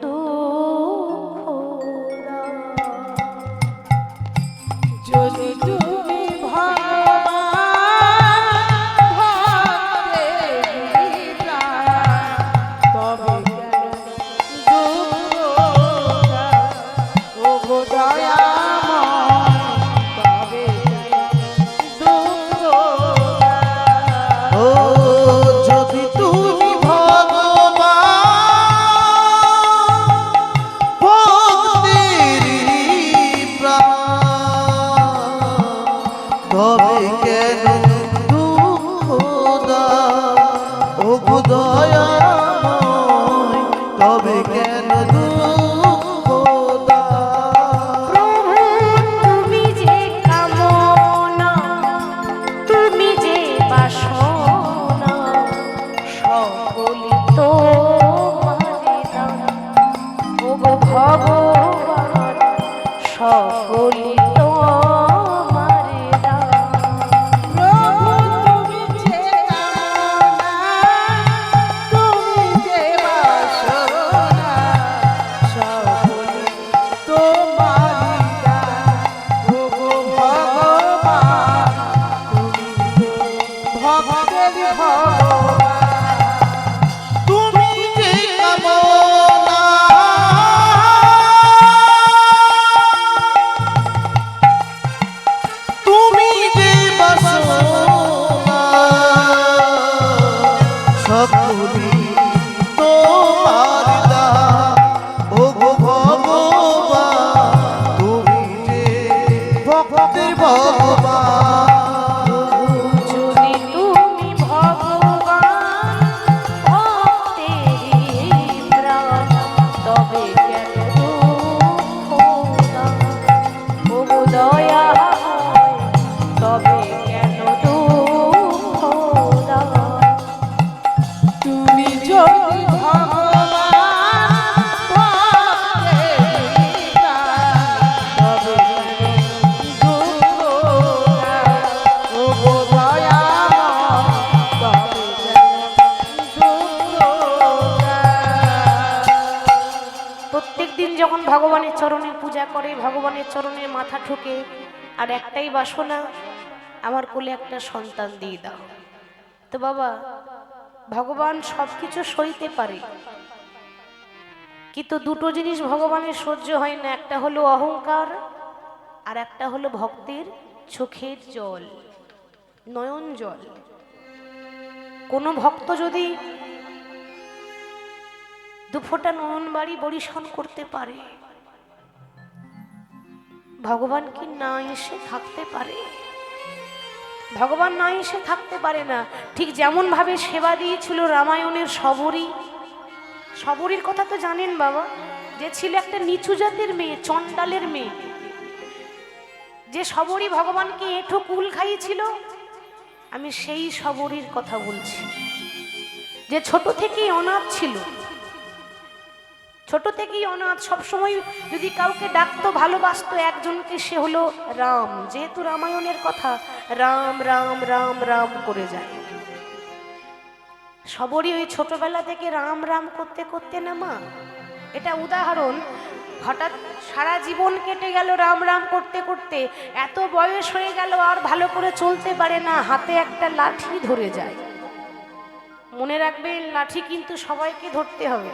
দুঃখ দাও? যদি তুমি ভগবান তবে কেন দুঃখ দাও ও গো দয়াময় তবে কেন দুঃখ দাও প্রভু তুমি যে কামনা তুমি যে বাসনা সকলই তোমারই দান ও গো ভগবান সকলই তোমারই দান প্রভু তুমি যে কামনা তুমি যে বাসনা সকলই তোমারই দান ওগো ভগবান তুমি ভক্তের ভগবান তুমি যে কামনা তুমি যে বাসনা সকলই তোমার দান ও গো ভগবান তুমি যে ভক্তের ভগবান যদি তুমি ভগবান ভক্তেরই প্রাণ তবে কেন দুঃখ দাও ও গো দয়াময় তবে কেন দুঃখ দাও তুমি যদি ভগবান ভক্তের প্রাণ তবে দুঃখ দাও ওগো দয়াময় তবে দুঃখ দাও প্রত্যেক দিন যখন ভগবানের চরণে পূজা করে ভগবানের চরণে মাথা ঠুকে আর একটাই বাসনা আমার কোলে একটা সন্তান দিয়ে দাও তো বাবা ভগবান সবকিছু সইতে পারে কিন্তু দুটো জিনিস ভগবানের সহ্য হয় না একটা হলো অহংকার আর একটা হলো ভক্তের চোখের জল নয়ন জল কোনো ভক্ত যদি দুফোঁটা নয়ন বাড়ি বরিশন করতে পারে ভগবান কি না এসে থাকতে পারে ভগবান না এসে থাকতে পারে না ঠিক যেমন ভাবে সেবা দিয়েছিল রামায়ণের শবরীর কথা তো জানেন বাবা যে ছিল একটা নিচু জাতের মেয়ে চণ্ডালের মেয়ে যে শবরী ভগবানকে এঁঠো কুল খাইয়েছিল আমি সেই শবরীর কথা বলছি যে ছোট থেকেই অনাথ ছিল ছোট থেকেই অনাথ সবসময় যদি কাউকে ডাকতো ভালোবাসতো একজনকে সে হলো রাম যেহেতু রামায়ণের কথা রাম রাম রাম রাম করে যায় সবরই ওই ছোটবেলা থেকে রাম রাম করতে করতে না মা এটা উদাহরণ হঠাৎ সারা জীবন কেটে গেল রাম রাম করতে করতে এত বয়স হয়ে গেল আর ভালো করে চলতে পারে না হাতে একটা লাঠি ধরে যায় মনে রাখবেন লাঠি কিন্তু সবাইকে ধরতে হবে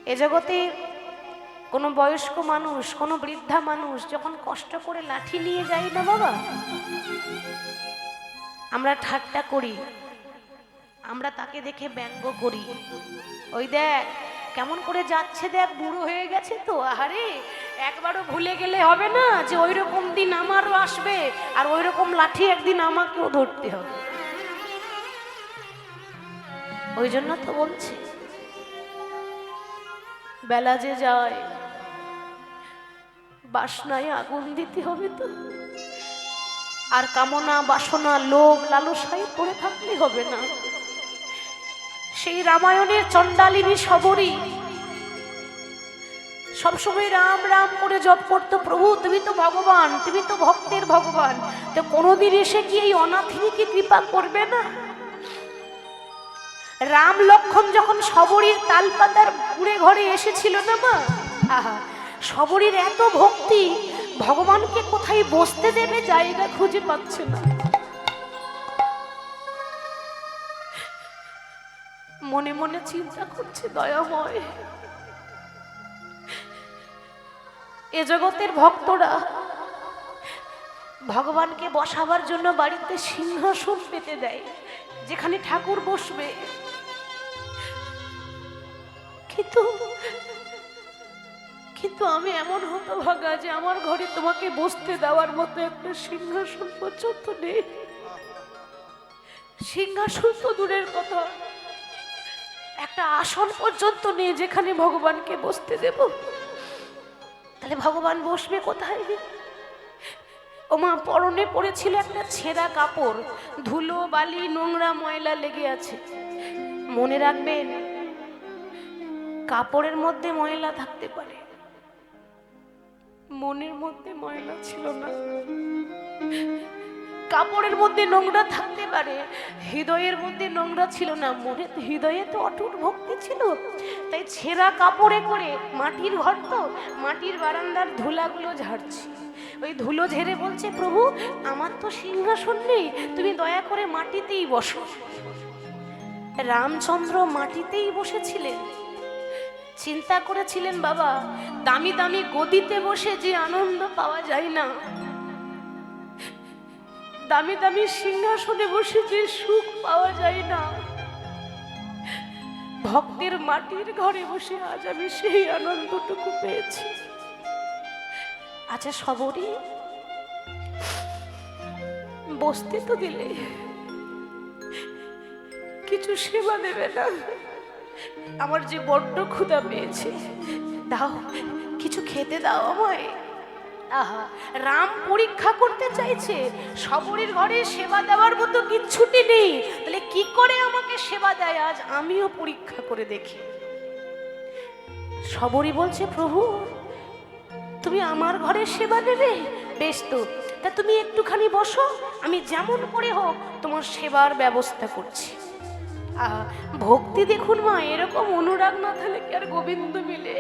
এ জগতে কোনো বয়স্ক মানুষ কোনো বৃদ্ধা মানুষ যখন কষ্ট করে লাঠি নিয়ে যায় না বাবা আমরা ঠাট্টা করি আমরা তাকে দেখে ব্যঙ্গ করি ওই দেখ কেমন করে যাচ্ছে দেখ বুড়ো হয়ে গেছে তো আরে একবারও ভুলে গেলে হবে না যে ওই রকম দিন আমারও আসবে আর ওই রকম লাঠি একদিন আমাকেও ধরতে হবে ওই জন্য তো বলছি বেলা যে যায় বাসনায় আগুন দিতে হবে তো আর কামনা বাসনা লোভ লালসায় পড়ে থাকলে হবে না সেই রামায়ণের চণ্ডালিনী শবরী সবসময় রাম রাম করে জপ করতো প্রভু তুমি তো ভগবান তুমি তো ভক্তের ভগবান তো কোনোদিন এসে কি এই অনাথিনীকে কৃপা করবে না রাম লক্ষণ যখন শবরীর তালপাতার কুড়ে ঘরে এসেছিল না মা আহা শবরীর এত ভক্তি ভগবানকে কোথায় বসতে দেবে জায়গা খুঁজে পাচ্ছে না মনে মনে চিন্তা করছে দয়াময় এ জগতের ভক্তরা ভগবানকে বসাবার জন্য বাড়িতে সিংহাসন পেতে দেয় যেখানে ঠাকুর বসবে কিন্তু কিন্তু আমি এমন হতভাগা যে আমার ঘরে তোমাকে বসতে দেওয়ার মতো একটা সিংহাসন পর্যন্ত নেই। সিংহাসন তো দূরের কথা, একটা আসন পর্যন্ত নেই যেখানে ভগবানকে বসতে দেব। তাহলে ভগবান বসবে কোথায়? ওমা পরনে পড়েছিল একটা ছেঁড়া কাপড়, ধুলো বালি নোংরা ময়লা লেগে আছে। মনে রাখবেন, কাপড়ের মধ্যে ময়লা থাকতে পারে, মনের মধ্যে ময়লা ছিল না। কাপড়ের মধ্যে নোংরা থাকতে পারে, হৃদয়ের মধ্যে নোংরা ছিল না। হৃদয়ে তো অটুট ভক্তি ছিল। তাই ছেঁড়া কাপড়ে করে, মাটির ঘর তো, মাটির বারান্দার ধুলাগুলো ঝাড়ছে। ওই ধুলো ঝেড়ে বলছে, প্রভু আমার তো সিংহাসন নেই, তুমি দয়া করে মাটিতেই বসো। রামচন্দ্র মাটিতেই বসেছিলেন। চিন্তা করেছিলেন, বাবা দামি দামি গদিতে বসে যে আনন্দ পাওয়া যায় না, দামি দামি সিংহাসনে বসে যে সুখ পাওয়া যায় না, ভক্তের মাটির ঘরে বসে আজ আমি সেই আনন্দটুকু পেয়েছি। আচ্ছা সবরই বসতে তো দিলে, কিছু সেবা দেবে না? আমার যে বড্ড ক্ষুধা পেয়েছে, দাও কিছু খেতে দাও আমায়। আহা, রাম পরীক্ষা করতে চাইছে, সবরীর ঘরে সেবা দেওয়ার মতো কিচ্ছুটি নেই, তাহলে কি করে আমাকে সেবা দেয় আজ আমিও পরীক্ষা করে দেখি। সবরী বলছে, প্রভু তুমি আমার ঘরে সেবা নেবে, বেশ তো, তা তুমি একটুখানি বসো, আমি যেমন করে হোক তোমার সেবার ব্যবস্থা করছি। আহা, ভক্তি দেখুন মা, এরকম অনুরাগ না থাকলে কি আর গোবিন্দ মিলে?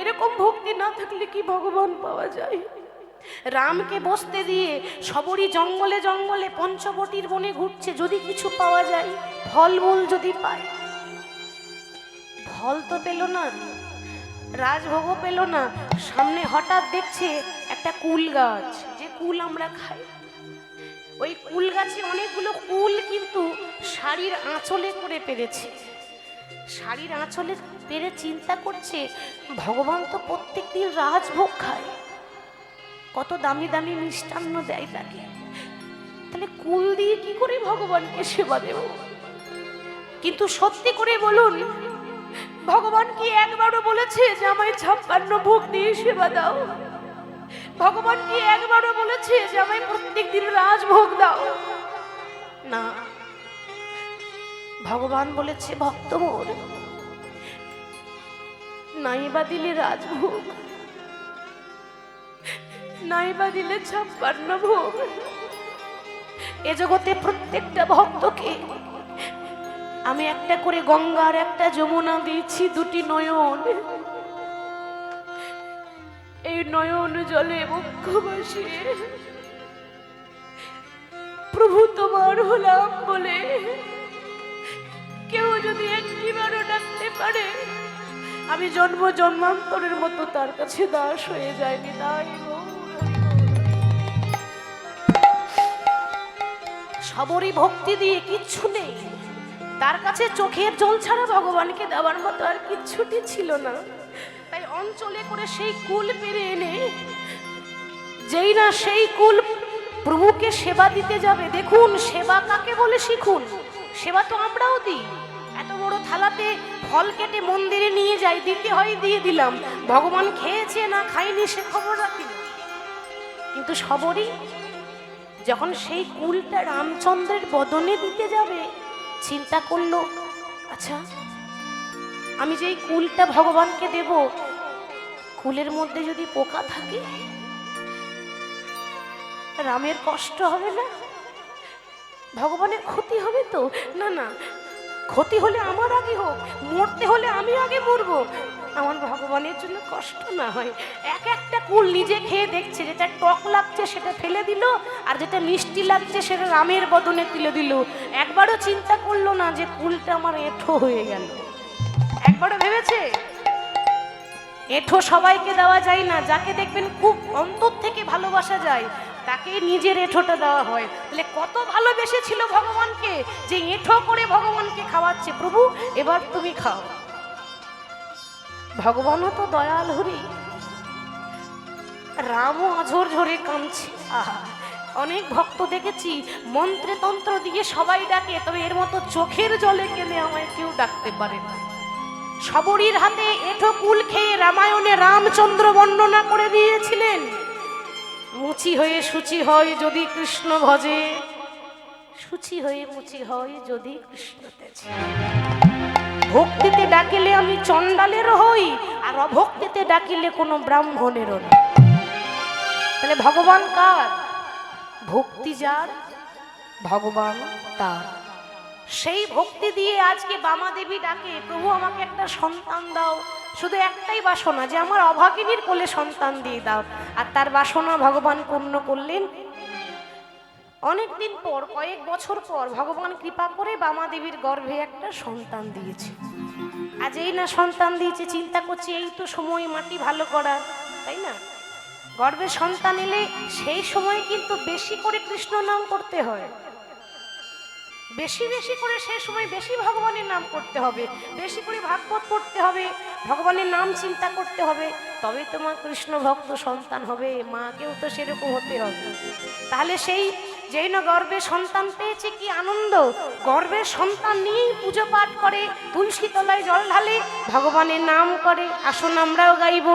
এরকম ভক্তি না থাকলে কি ভগবান পাওয়া যায়? রামকে বসতে দিয়ে সবরই জঙ্গলে জঙ্গলে পঞ্চবটির বনে ঘুরছে, যদি কিছু পাওয়া যায়, ফলমূল যদি পায়। ফল তো পেল না, রাজভোগও পেল না। সামনে হঠাৎ দেখছে একটা কুল গাছ, যে কুল আমরা খাই। ওই কুল গাছে অনেকগুলো কুল কিন্তু শাড়ির আঁচলে করে পেরেছে। শাড়ির আঁচলে পেরে চিন্তা করছে, ভগবান তো প্রত্যেক দিন রাজভোগ খায়, কত দামি দামি মিষ্টান্ন দেয় তাকে, তাহলে কুল দিয়ে কি করে ভগবানকে সেবা দেব? কিন্তু সত্যি করে বলুন, ভগবান কি একবারও বলেছে যে আমায় 56 ভোগ দিয়ে সেবা দাও? ভগবান কি একবারও বলেছে যে আমায় প্রত্যেক দিন রাজভোগ দাও? না, ভগবান বলেছে, ভক্ত মোর, নাইবা দিলে রাজভোগ, নাইবা দিলে 56 ভোগ, এ জগতে প্রত্যেকটা ভক্তকে আমি একটা করে গঙ্গার একটা যমুনা দিয়েছি, দুটি নয়ন। এই নয়ন জলে মুখ ভাসিয়ে প্রভু তোমার হলাম বলে কেউ যদি একটিবারও ডাকতে পারে, আমি জন্ম জন্মান্তরের মতো তার কাছে দাস হয়ে যায়নি। তাই সবরই ভক্তি দিয়ে কিচ্ছু নেই, তার কাছে চোখের জল ছাড়া ভগবানকে দেওয়ার মতো আর কিচ্ছুটি ছিল না। তাই অঞ্চলে করে সেই কুল পেরে এনে, যেই না সেই কুল প্রভুকে সেবা দিতে যাবে, দেখুন সেবা কাকে বলে শিখুন। সেবা তো আমরাও দিই, এত বড় থালাতে ফল কেটে মন্দিরে নিয়ে যাই, দিতে হয় দিয়ে দিলাম, ভগবান খেয়েছে না খাইনি সে খবর রাখি না। কিন্তু সবরই যখন সেই কুলটা রামচন্দ্রের বদনে দিতে যাবে, চিন্তা করলো, আচ্ছা আমি যেই কুলটা ভগবানকে দেব, কুলের মধ্যে যদি পোকা থাকে, রামের কষ্ট হবে না? ভগবানের ক্ষতি হবে তো? না না, ক্ষতি হলে আমার আগে হোক, মরতে হলে আমি আগে মরবো, আমার ভগবানের জন্য কষ্ট না হয়। এক একটা কুল নিজে খেয়ে দেখছে, যেটা টক লাগছে সেটা ফেলে দিল, আর যেটা মিষ্টি লাগছে সেটা রামের বদনে তুলে দিল। একবারও চিন্তা করলো না যে কুলটা আমার এঁঠো হয়ে গেল। একবারও ভেবেছে? এঁঠো সবাইকে দেওয়া যায় না, যাকে দেখবেন খুব অন্তর থেকে ভালোবাসা যায় তাকে নিজের এঁঠোটা দেওয়া হয়। তাহলে কত ভালোবেসেছিল ভগবানকে যে এঁঠো করে ভগবানকে খাওয়াচ্ছে, প্রভু এবার তুমি খাও। ভগবানও তো দয়াল হরি, রামও আঝর ঝরে কাঁদছে। আহা, অনেক ভক্ত দেখেছি মন্ত্রে তন্ত্র দিয়ে সবাই ডাকে, তবে এর মতো চোখের জলে কেনে আমায় কেউ ডাকতে পারে না। সবরীর হাতে এঁঠো কুল খেয়ে রামায়ণে রামচন্দ্র বর্ণনা করে দিয়েছিলেন, মুচি হয়ে সূচি হয় যদি কৃষ্ণ ভজে, সূচি হয়ে মুচি হয় যদি কৃষ্ণ তেজে। ভক্তিতে ডাকিলে আমি চণ্ডালের হই, আর অভক্তিতে ডাকিলে কোনো ব্রাহ্মণেরও না। তাহলে ভগবান কার? ভক্তি যার, ভগবান তার। সেই ভক্তি দিয়ে আজকে বামা দেবী ডাকে, প্রভু আমাকে একটা সন্তান দাও। শুধু একটাই বাসনা, যে আমার অভাগিনীর কোলে সন্তান দিয়ে দাও। আর তার বাসনা ভগবান পূর্ণ করলেন। অনেকদিন পর, কয়েক বছর পর ভগবান কৃপা করে বামা দেবীর গর্ভে একটা সন্তান দিয়েছে। আজ এই না সন্তান দিয়েছে, চিন্তা করছি এই তো সময় মাটি ভালো করার, তাই না? গর্ভে সন্তান এলে সেই সময় কিন্তু বেশি করে কৃষ্ণ নাম করতে হয়, বেশি বেশি করে সেই সময় বেশি ভগবানের নাম করতে হবে, বেশি করে ভাগবত পড়তে হবে, ভগবানের নাম চিন্তা করতে হবে, তবে তোমার কৃষ্ণ ভক্ত সন্তান হবে। মাকেও তো সেরকম হতে হবে। তাহলে সেই যেই না গর্ভে সন্তান পেয়েছে, কি আনন্দ! গর্ভের সন্তান নিয়েই পুজো পাঠ করে, তুলসী তলায় জল ঢালে, ভগবানের নাম করে। আসুন আমরাও গাইব,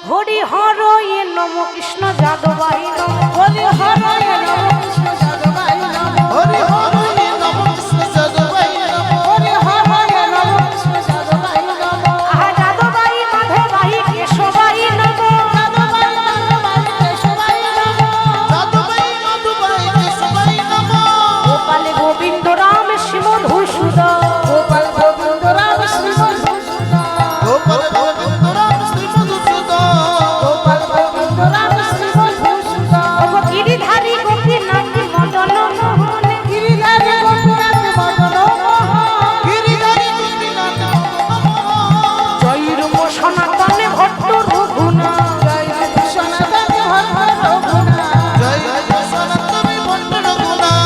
হরি হর এ নম কৃষ্ণ যাদবাই নম, হরি হর এ নম কৃষ্ণ যাদবাই নম, হরি হরি নম কৃষ্ণ যাদবাই নম, হরি হরি নম কৃষ্ণ যাদবাই নম, আহা যাদবাই মাধবাই কেশবাই নম, যাদবাই মাধবাই কেশবাই নম, যাদবাই মধুবাই কেশবাই নম, গোপালে গোবিন্দ রাম শ্রী মধুসূদন, গোপাল গোবিন্দ রাম শ্রী মধুসূদন, গোপাল গোবিন্দ রাম শ্রী মধুসূদন, গোপাল গোবিন্দ রাম শ্রী মধুসূদন, ওগো গিরিধারী গোপীনাথ মদন মোহন, গিরিধারী গোপীনাথ মদন মোহন, গিরিধারী গোপীনাথ মদন, জয় রূপ সনাতন ভট্ট রঘুনাথ, জয় সনাতন ভট্ট রঘুনাথ, জয় জয় সনাতন ভট্ট রঘুনাথ,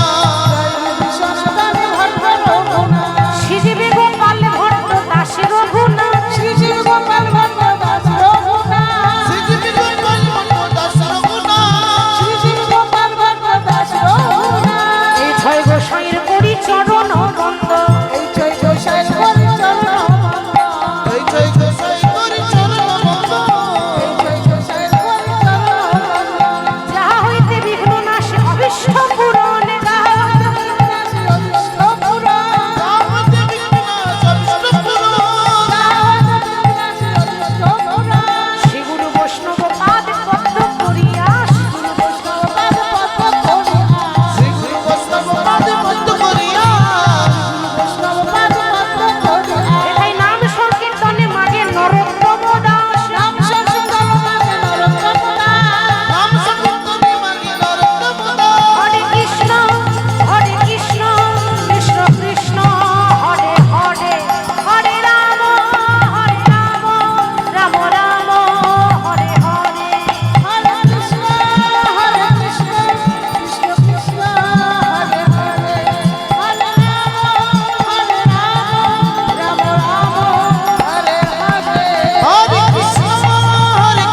জয় সনাতন ভট্ট রঘুনাথ, শ্রীজীবে গোপাল ভট্ট দাস রঘুনাথ, শ্রী গোপাল ভট্ট দাস রঘুনাথ, শ্রীজীবী গোপাল ভট্ট দাস রঘুনাথ, শ্রী গোপাল ভট্ট দাস রঘুনাথ, এই ছয় গোসাইয়ের করি চরণ বন্দ, এই জয় গোসাই করি চরণ বন্দন, এই জয় গোসাই করি চরণ বন্দন, এই জয় গোসাই করি চরণ বন্দন, যাহা হইতে বিঘ্ন নাশ অবিষ্ট পূরণ, যাহা বিনাশী অদৃষ্ট পুরাণ, রামতে বিঘ্নাশ অবিষ্ট পুরন, বিনাশী অদৃষ্ট পুরাণ, শ্রী গুরু বৈষ্ণব পাদ পদ্ম করিয়া, গুরু বৈষ্ণব পাদ পদ্ম করিয়া, শ্রী গুরু বৈষ্ণব পাদে পদ্ম করিয়া, বৈষ্ণব পাদ পদ্ম করিয়া, এটাই নাম সংকীর্তনে মাগে নরোত্তম দাস, রাম সংকীর্তন নামে নরোত্তম দাস, নাম সংকীর্তনে মাগে নরোত্তম দাস, হরে কৃষ্ণ কৃষ্ণ কৃষ্ণ হরে হরে, হরে রাম রাম রাম হরে হরে। হরে কৃষ্ণ কৃষ্ণ কৃষ্ণ হরে হরে, হরে রাম রাম রাম হরে হরে, হরে কৃষ্ণ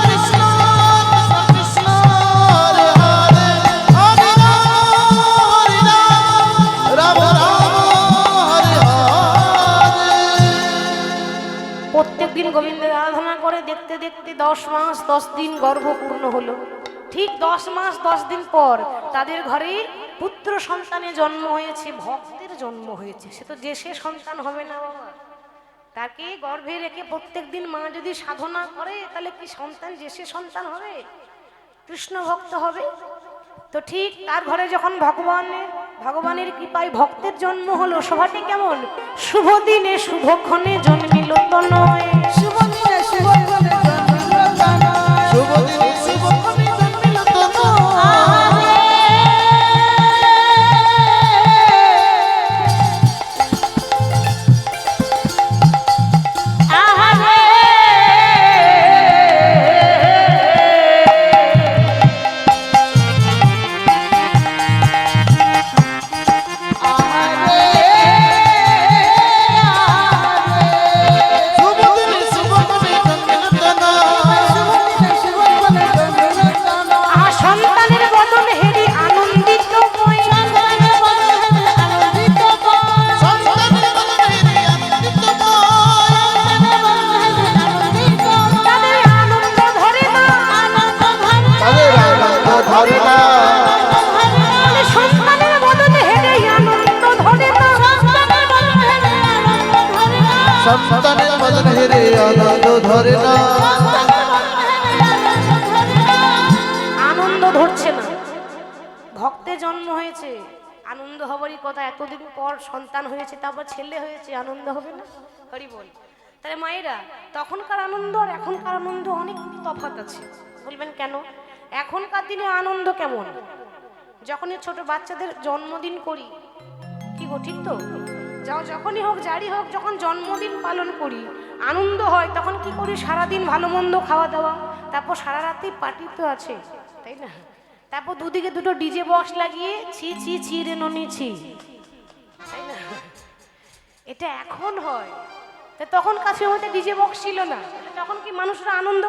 কৃষ্ণ কৃষ্ণ হরে হরে, হরে রাম রাম হরে হরে। প্রত্যেকদিন গোবিন্দের আরাধনা করে দেখতে দেখতে 10 মাস 10 দিন গর্ভ পূর্ণ হলো। ঠিক 10 মাস 10 দিন পর তাদের ঘরে পুত্র সন্তানের জন্ম হয়েছে, ভক্তের জন্ম হয়েছে। সে তো যে সে সন্তান হবে না বাবা, তাকে গর্ভে রেখে প্রত্যেকদিন মা যদি সাধনা করে তাহলে কি সন্তান যে সে সন্তান হবে? কৃষ্ণ ভক্ত হবে। তো ঠিক তার ঘরে যখন ভগবানের কৃপায় ভক্তের জন্ম হলো, সভাটি কেমন? শুভ দিনে শুভক্ষণে জন্মিল তনয়, শুভ দিনে শুভ করে জন্মিল তনয়, শুভ দিনে শুভক্ষণে জন্মিল তনয়, শুভ দিনে শুভ ভক্তের জন্ম হয়েছে, আনন্দ হবারই কথা। এতদিন পর সন্তান হয়েছে, তারপর ছেলে হয়েছে, আনন্দ হবে না? হরি বল। তাহলে মায়েরা, তখনকার আনন্দ আর এখনকার আনন্দ অনেক তফাৎ আছে। বলবেন কেন? এখনকার দিনে আনন্দ কেমন? যখনই ছোট বাচ্চাদের জন্মদিন করি, কি গো ঠিক তো? যখনই হোক যারই হোক, যখন জন্মদিন পালন করি আনন্দ হয়, তখন কি করি? সারাদিন ভালো মন্দ খাওয়া দাওয়া, তারপর সারা রাত্রি পার্টি তো আছে, তাই না? তারপর দুদিকে দুটো ডিজে বক্স লাগিয়ে ছি ছি ছি রে ননি ছি, তাই না? এটা এখন হয়। তা তখন কাছে মধ্যে ডিজে বক্স ছিল না, তখন কি মানুষরা আনন্দ